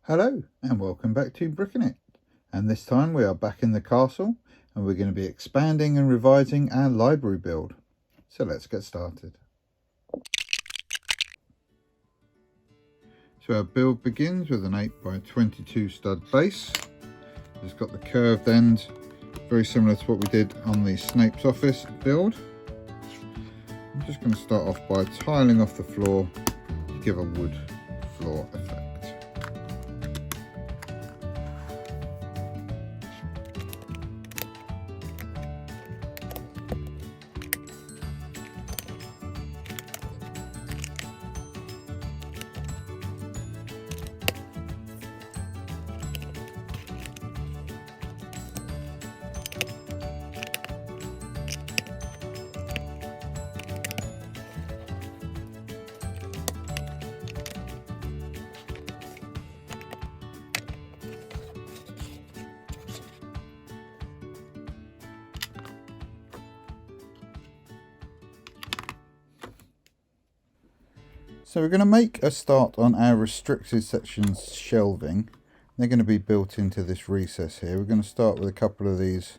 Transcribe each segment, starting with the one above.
Hello and welcome back to Bricking It, and this time we are back in the castle and we're going to be expanding and revising our library build. So let's get started. So our build begins with an 8x22 stud base. It's got the curved end, very similar to what we did on the Snape's office build. I'm just going to start off by tiling off the floor to give a wood floor effect. So we're going to make a start on our restricted sections shelving. They're going to be built into this recess here. We're going to start with a couple of these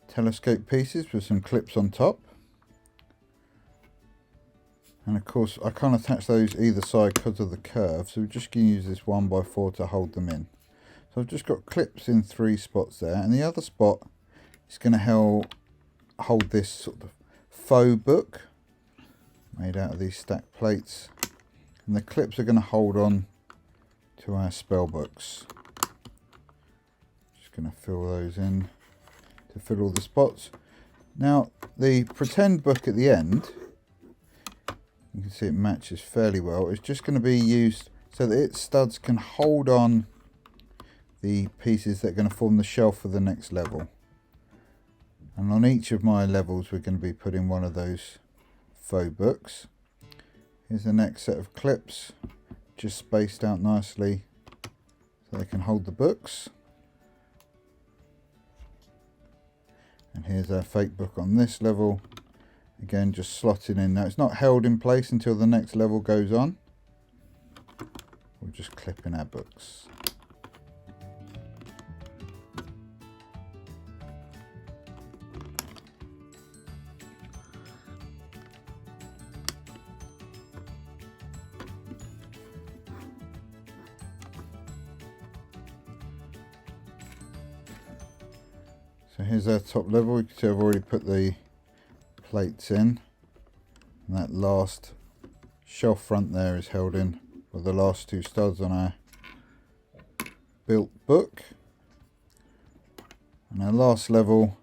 telescope pieces with some clips on top. And of course I can't attach those either side because of the curve, so we're just going to use this 1x4 to hold them in. So I've just got clips in 3 spots there, and the other spot is going to hold this sort of faux book made out of these stacked plates, and the clips are going to hold on to our spell books. Just going to fill those in to fill all the spots. Now the pretend book at the end, you can see it matches fairly well. It's just going to be used so that its studs can hold on the pieces that are going to form the shelf for the next level. And on each of my levels we're going to be putting one of those faux books. Here's the next set of clips, just spaced out nicely so they can hold the books. And here's our fake book on this level, again just slotted in. Now it's not held in place until the next level goes on. We'll just clip in our books. So here's our top level. You can see I've already put the plates in, and that last shelf front there is held in with the last 2 studs on our built book. And our last level,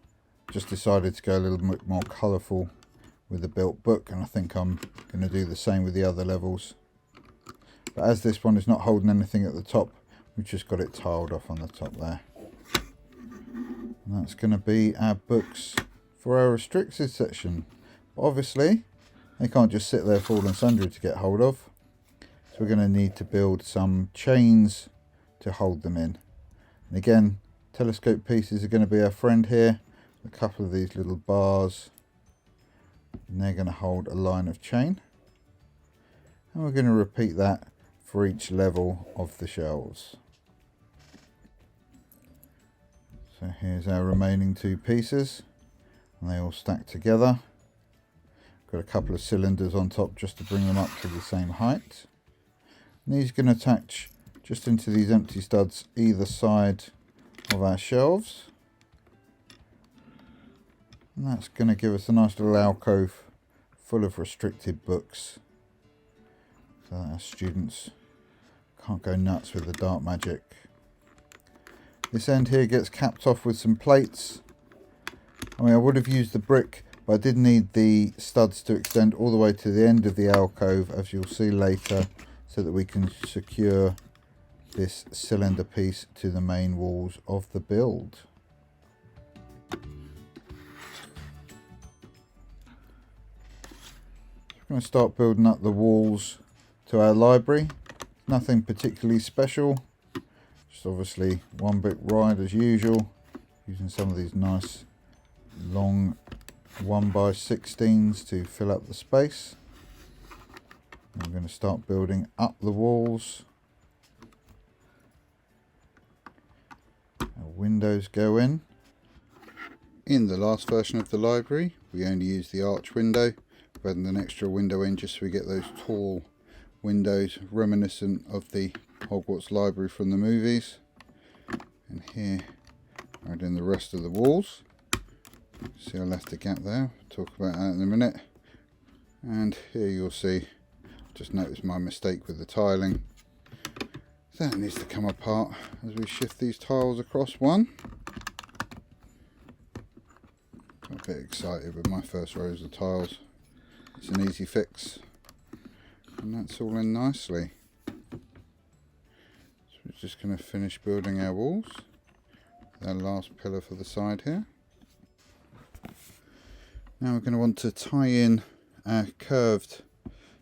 just decided to go a little bit more colourful with the built book, and I think I'm going to do the same with the other levels. But as this one is not holding anything at the top, we've just got it tiled off on the top there. And that's going to be our books for our restricted section. But obviously they can't just sit there full and sundry to get hold of, so we're going to need to build some chains to hold them in. And again, telescope pieces are going to be our friend here. A couple of these little bars, and they're going to hold a line of chain, and we're going to repeat that for each level of the shelves. So here's our remaining 2 pieces, and they all stack together. Got a couple of cylinders on top just to bring them up to the same height. And these are going to attach just into these empty studs either side of our shelves. And that's going to give us a nice little alcove full of restricted books, so that our students can't go nuts with the dark magic. This end here gets capped off with some plates. I mean, I would have used the brick, but I did need the studs to extend all the way to the end of the alcove, as you'll see later, so that we can secure this cylinder piece to the main walls of the build. We're going to start building up the walls to our library. Nothing particularly special. Just obviously 1 brick wide as usual, using some of these nice long 1x16s to fill up the space. And we're going to start building up the walls windows go in. In the last version of the library, we only used the arch window rather than an extra window in, just so we get those tall windows reminiscent of the Hogwarts library from the movies. And here, right in the rest of the walls. See, I left a gap there. Talk about that in a minute. And here you'll see, just noticed my mistake with the tiling. That needs to come apart as we shift these tiles across one. Got a bit excited with my first rows of tiles. It's an easy fix. And that's all in nicely. So we're just going to finish building our walls. Our last pillar for the side here. Now we're going to want to tie in our curved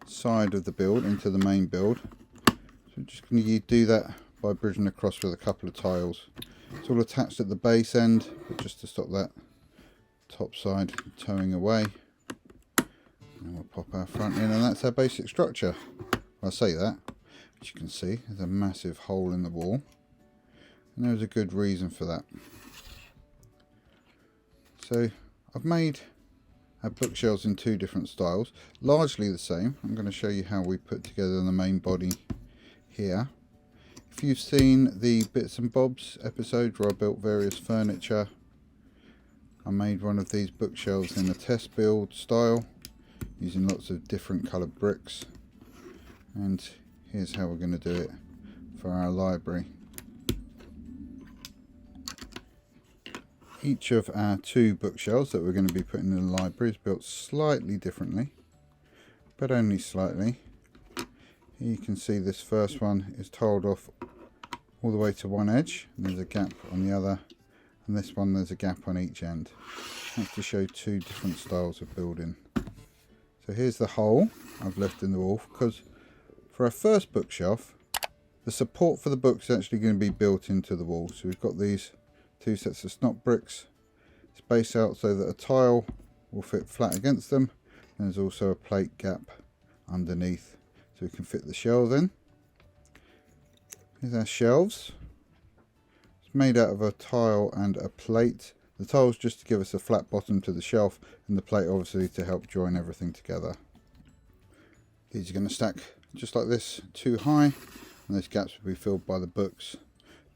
side of the build into the main build. So we're just going to do that by bridging across with a couple of tiles. It's all attached at the base end, but just to stop that top side towing away. And we'll pop our front in, and that's our basic structure. I say that, as you can see, there's a massive hole in the wall. And there's a good reason for that. So I've made our bookshelves in two different styles, largely the same. I'm going to show you how we put together the main body here. If you've seen the Bits and Bobs episode where I built various furniture, I made one of these bookshelves in a test build style using lots of different coloured bricks, and here's how we're going to do it for our library. Each of our two bookshelves that we're going to be putting in the library is built slightly differently, but only slightly. Here you can see this first one is tiled off all the way to one edge, and there's a gap on the other, and this one there's a gap on each end. That's to show two different styles of building. So here's the hole I've left in the wall, because for our first bookshelf, the support for the book's actually going to be built into the wall. So we've got these two sets of snot bricks spaced out so that a tile will fit flat against them. And there's also a plate gap underneath so we can fit the shelves in. Here's our shelves. It's made out of a tile and a plate. The tile's just to give us a flat bottom to the shelf, and the plate obviously to help join everything together. These are going to stack just like this, two high, and those gaps will be filled by the books.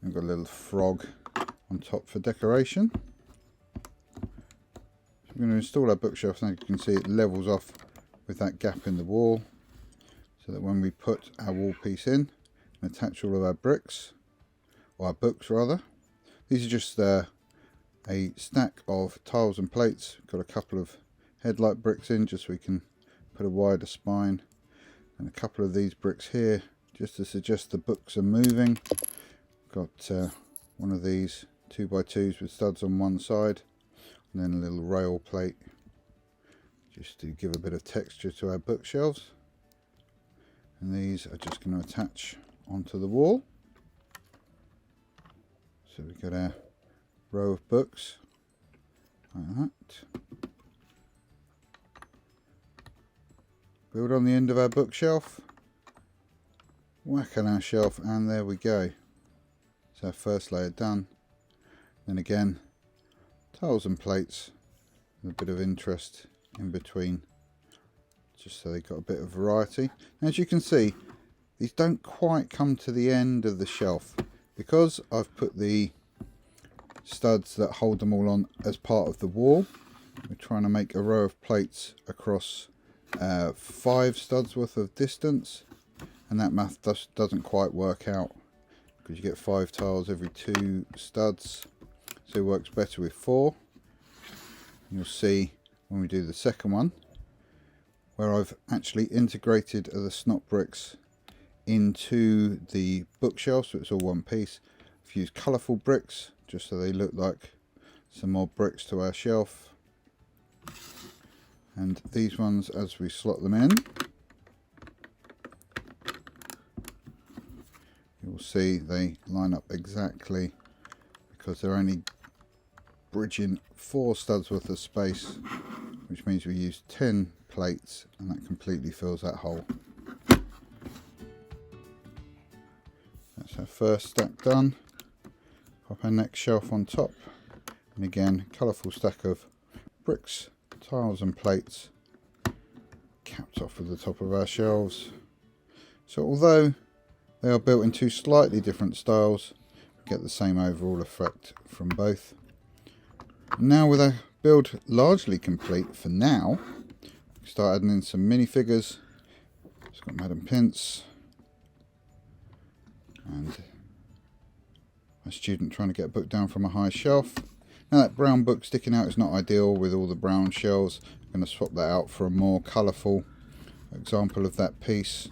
We've got a little frog on top for decoration. So we're going to install our bookshelf, and you can see it levels off with that gap in the wall, so that when we put our wall piece in and attach all of our bricks, or our books rather, these are just a stack of tiles and plates. Got a couple of headlight bricks in just so we can put a wider spine, and a couple of these bricks here just to suggest the books are moving. Got one of these 2x2s with studs on one side, and then a little rail plate just to give a bit of texture to our bookshelves. And these are just going to attach onto the wall. So we've got our row of books like that. Build on the end of our bookshelf, whack on our shelf, and there we go. So our first layer done. Then again, tiles and plates with a bit of interest in between, just so they've got a bit of variety. And as you can see, these don't quite come to the end of the shelf because I've put the studs that hold them all on as part of the wall. We're trying to make a row of plates across 5 studs worth of distance, and that math doesn't quite work out because you get 5 tiles every 2 studs, so it works better with 4. You'll see when we do the second one where I've actually integrated the snot bricks into the bookshelf, so it's all one piece. I've used colourful bricks just so they look like some more bricks to our shelf, and these ones, as we slot them in, you'll see they line up exactly because they're only bridging 4 studs worth of space, which means we use 10 plates, and that completely fills that hole. That's our first stack done. Pop our next shelf on top, and again, colourful stack of bricks, tiles and plates capped off at the top of our shelves. So although they are built in two slightly different styles, we get the same overall effect from both. Now with our build largely complete for now, we start adding in some minifigures. It's got Madam Pince and a student trying to get a book down from a high shelf. Now that brown book sticking out is not ideal with all the brown shells. I'm going to swap that out for a more colourful example of that piece.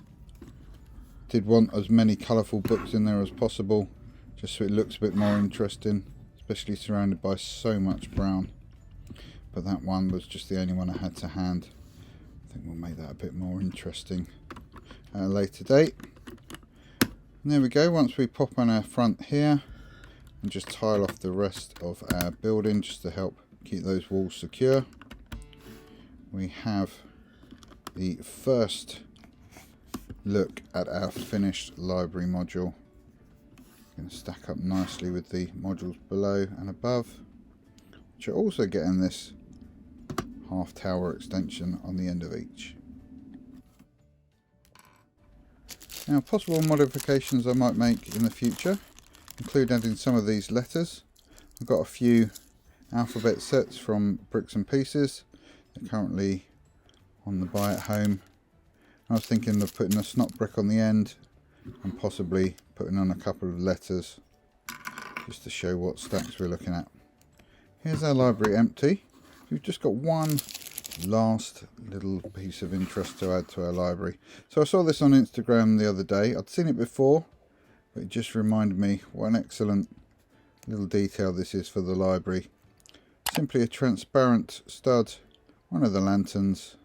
Did want as many colourful books in there as possible, just so it looks a bit more interesting, especially surrounded by so much brown. But that one was just the only one I had to hand. I think we'll make that a bit more interesting at a later date. And there we go. Once we pop on our front here and just tile off the rest of our building just to help keep those walls secure, we have the first look at our finished library module. Going to stack up nicely with the modules below and above, which are also getting this half tower extension on the end of each. Now, possible modifications I might make in the future include adding some of these letters. I've got a few alphabet sets from Bricks and Pieces. They're currently on the buy at home. I was thinking of putting a snot brick on the end and possibly putting on a couple of letters just to show what stacks we're looking at. Here's our library empty. We've just got one last little piece of interest to add to our library. So I saw this on Instagram the other day. I'd seen it before, but it just reminded me what an excellent little detail this is for the library. Simply a transparent stud, one of the lanterns,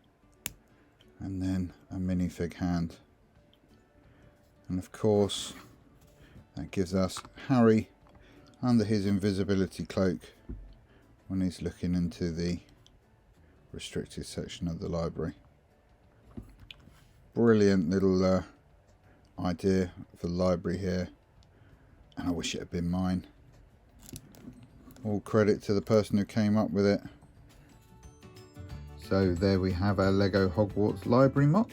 and then a minifig hand. And of course, that gives us Harry under his invisibility cloak when he's looking into the restricted section of the library. Brilliant little idea for the library here, and I wish it had been mine. All credit to the person who came up with it. So there we have our Lego Hogwarts library mock.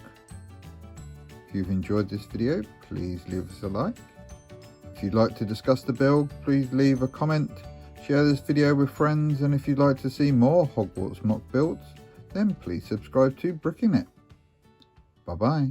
If you've enjoyed this video, please leave us a like. If you'd like to discuss the build, please leave a comment. Share this video with friends, and if you'd like to see more Hogwarts mock builds, then please subscribe to Bricking It. Bye bye.